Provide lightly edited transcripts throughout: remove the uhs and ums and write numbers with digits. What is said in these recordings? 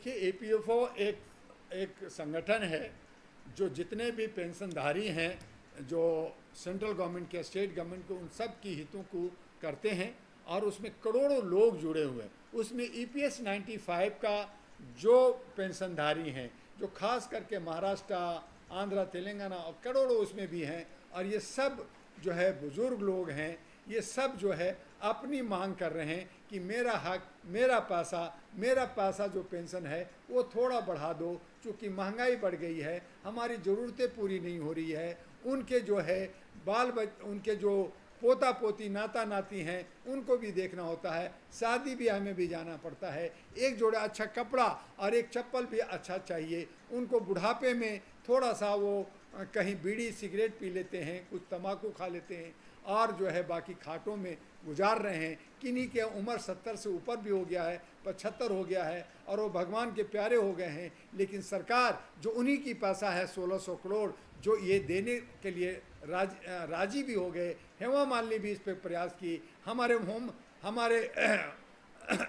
देखिए, ईपीएफओ एक एक संगठन है जो जितने भी पेंशनधारी हैं, जो सेंट्रल गवर्नमेंट के, स्टेट गवर्नमेंट के, उन सब की हितों को करते हैं और उसमें करोड़ों लोग जुड़े हुए हैं। उसमें ईपीएस 95 का जो पेंशनधारी हैं, जो खास करके महाराष्ट्र, आंध्र, तेलंगाना और करोड़ों उसमें भी हैं, और ये सब जो है बुज़ुर्ग लोग हैं, ये सब जो है अपनी मांग कर रहे हैं कि मेरा हक, मेरा पैसा जो पेंशन है वो थोड़ा बढ़ा दो, क्योंकि महंगाई बढ़ गई है, हमारी ज़रूरतें पूरी नहीं हो रही है। उनके जो है उनके जो पोता पोती, नाता नाती हैं, उनको भी देखना होता है, शादी ब्याह में भी जाना पड़ता है, एक जोड़ा अच्छा कपड़ा और एक चप्पल भी अच्छा चाहिए। उनको बुढ़ापे में थोड़ा सा वो कहीं बीड़ी सिगरेट पी लेते हैं, कुछ तम्बाकू खा लेते हैं और जो है बाकी खाटों में गुजार रहे हैं। किन्हीं के उम्र 70 से ऊपर भी हो गया है, 75 हो गया है और वो भगवान के प्यारे हो गए हैं, लेकिन सरकार जो उन्हीं की पैसा है 1600 करोड़ जो ये देने के लिए राजी भी हो गए। हेमा मालिनी भी इस पर प्रयास की।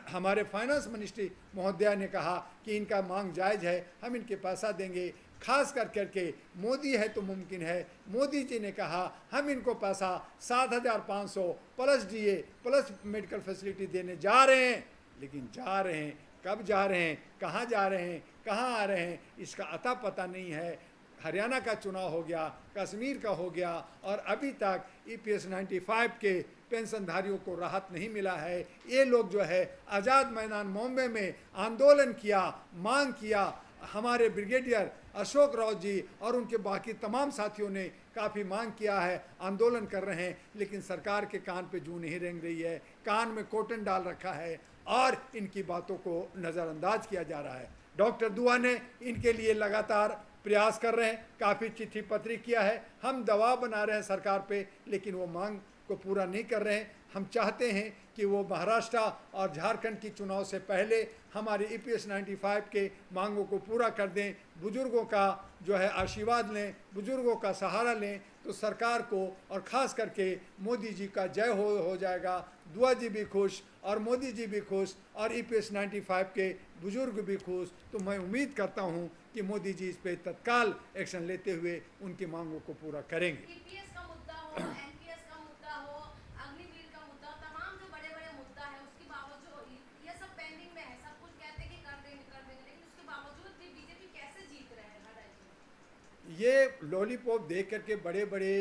हमारे फाइनेंस मिनिस्ट्री महोदया ने कहा कि इनका मांग जायज़ है, हम इनके पैसा देंगे। खास करके मोदी है तो मुमकिन है, मोदी जी ने कहा हम इनको पैसा 7500 plus DA plus medical facility देने जा रहे हैं। लेकिन जा रहे हैं, कब जा रहे हैं, कहाँ जा रहे हैं, कहाँ आ रहे हैं, इसका अता पता नहीं है। हरियाणा का चुनाव हो गया, कश्मीर का हो गया और अभी तक ईपीएस 95 के पेंशनधारियों को राहत नहीं मिला है। ये लोग जो है आज़ाद मैदान बॉम्बे में आंदोलन किया, मांग किया। हमारे ब्रिगेडियर अशोक राव जी और उनके बाकी तमाम साथियों ने काफ़ी मांग किया है, आंदोलन कर रहे हैं, लेकिन सरकार के कान पे जूं नहीं रेंग रही है, कान में कॉटन डाल रखा है और इनकी बातों को नज़रअंदाज किया जा रहा है। डॉक्टर दुआ ने इनके लिए लगातार प्रयास कर रहे हैं, काफ़ी चिट्ठी पत्री किया है, हम दबाव बना रहे हैं सरकार पे, लेकिन वो मांग को पूरा नहीं कर रहे हैं। हम चाहते हैं कि वो महाराष्ट्र और झारखंड की चुनाव से पहले हमारे ईपीएस 95 के मांगों को पूरा कर दें, बुज़ुर्गों का जो है आशीर्वाद लें, बुज़ुर्गों का सहारा लें, तो सरकार को और ख़ास करके मोदी जी का जय हो जाएगा। दुआ जी भी खुश और मोदी जी भी खुश और ईपीएस 95 के बुज़ुर्ग भी खुश। तो मैं उम्मीद करता हूँ कि मोदी जी इस पर तत्काल एक्शन लेते हुए उनकी मांगों को पूरा करेंगे। ईपीएस का मुद्दा हो, एनपीएस का मुद्दा हो, अग्निवीर का मुद्दा, तमाम जो बड़े-बड़े मुद्दा है, उसके बावजूद ये सब पेंडिंग में है। सब कुछ कहते हैं कि कर देंगे, लेकिन उसके बावजूद भी बीजेपी कैसे जीत रहे हैं हर राज्य में? ये लॉलीपॉप दे करके, बड़े बड़े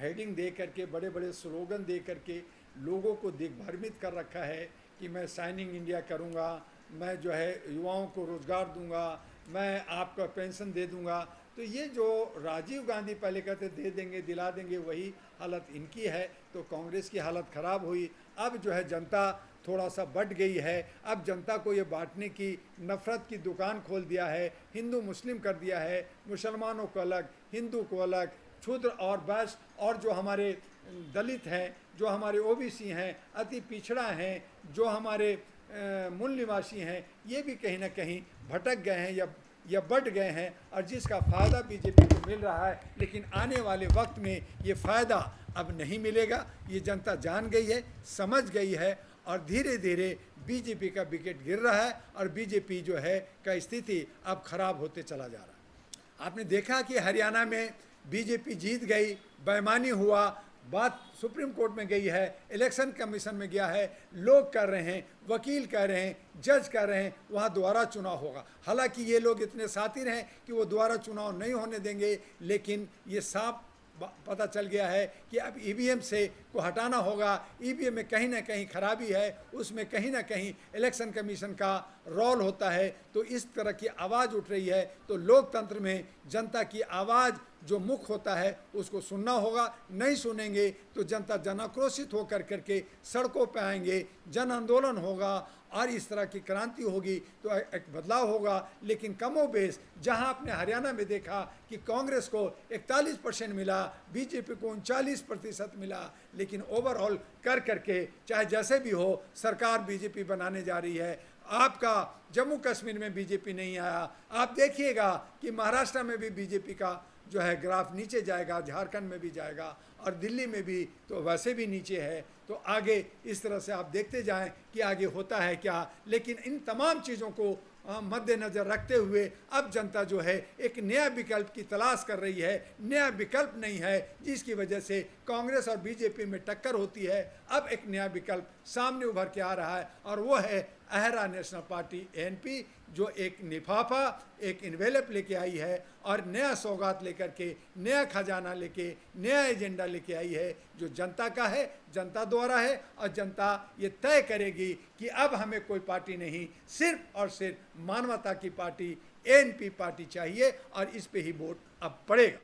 हेडिंग दे करके, बड़े बड़े स्लोगन दे करके लोगों को दिग्भ्रमित कर रखा है कि मैं शाइनिंग इंडिया करूँगा, मैं जो है युवाओं को रोज़गार दूंगा, मैं आपका पेंशन दे दूंगा। तो ये जो राजीव गांधी पहले कहते दे देंगे, दिला देंगे, वही हालत इनकी है। तो कांग्रेस की हालत ख़राब हुई। अब जो है जनता थोड़ा सा बढ़ गई है। अब जनता को ये बांटने की, नफ़रत की दुकान खोल दिया है, हिंदू मुस्लिम कर दिया है, मुसलमानों को अलग, हिंदू को अलग, क्षुद्र और वैश्य और जो हमारे दलित हैं, जो हमारे ओबीसी हैं, अति पिछड़ा हैं, जो हमारे मूल निवासी हैं, ये भी कहीं ना कहीं भटक गए हैं या बढ़ गए हैं, और जिसका फ़ायदा बीजेपी को मिल रहा है। लेकिन आने वाले वक्त में ये फ़ायदा अब नहीं मिलेगा। ये जनता जान गई है, समझ गई है और धीरे धीरे बीजेपी का विकेट गिर रहा है और बीजेपी जो है का स्थिति अब खराब होते चला जा रहा है। आपने देखा कि हरियाणा में बीजेपी जीत गई, बेईमानी हुआ, बात सुप्रीम कोर्ट में गई है, इलेक्शन कमीशन में गया है, लोग कर रहे हैं, वकील कह रहे हैं, जज कह रहे हैं वहाँ दोबारा चुनाव होगा। हालांकि ये लोग इतने शातिर हैं कि वो दोबारा चुनाव नहीं होने देंगे, लेकिन ये साफ पता चल गया है कि अब ईवीएम से को हटाना होगा। ईवीएम में कहीं ना कहीं खराबी है, उसमें कहीं ना कहीं इलेक्शन कमीशन का रोल होता है। तो इस तरह की आवाज़ उठ रही है। तो लोकतंत्र में जनता की आवाज़ जो मुख होता है उसको सुनना होगा। नहीं सुनेंगे तो जनता जनाक्रोशित होकर करके सड़कों पर आएंगे, जन आंदोलन होगा और इस तरह की क्रांति होगी तो एक बदलाव होगा। लेकिन कमोबेश जहां आपने हरियाणा में देखा कि कांग्रेस को 41% मिला, बीजेपी को 39% मिला, लेकिन ओवरऑल कर करके चाहे जैसे भी हो सरकार बीजेपी बनाने जा रही है। आपका जम्मू कश्मीर में बीजेपी नहीं आया, आप देखिएगा कि महाराष्ट्र में भी बीजेपी का जो है ग्राफ नीचे जाएगा, झारखंड में भी जाएगा और दिल्ली में भी तो वैसे भी नीचे है। तो आगे इस तरह से आप देखते जाएं कि आगे होता है क्या। लेकिन इन तमाम चीज़ों को मद्देनज़र रखते हुए अब जनता जो है एक नया विकल्प की तलाश कर रही है। नया विकल्प नहीं है जिसकी वजह से कांग्रेस और बीजेपी में टक्कर होती है। अब एक नया विकल्प सामने उभर के आ रहा है और वो है अहरा नेशनल पार्टी एएनपी, जो एक लिफाफा, एक इन्वेलप लेके आई है और नया सौगात लेकर के, नया खजाना लेके, नया एजेंडा लेके आई है जो जनता का है, जनता द्वारा है। और जनता ये तय करेगी कि अब हमें कोई पार्टी नहीं, सिर्फ और सिर्फ मानवता की पार्टी एएनपी पार्टी चाहिए और इस पे ही वोट अब पड़ेगा।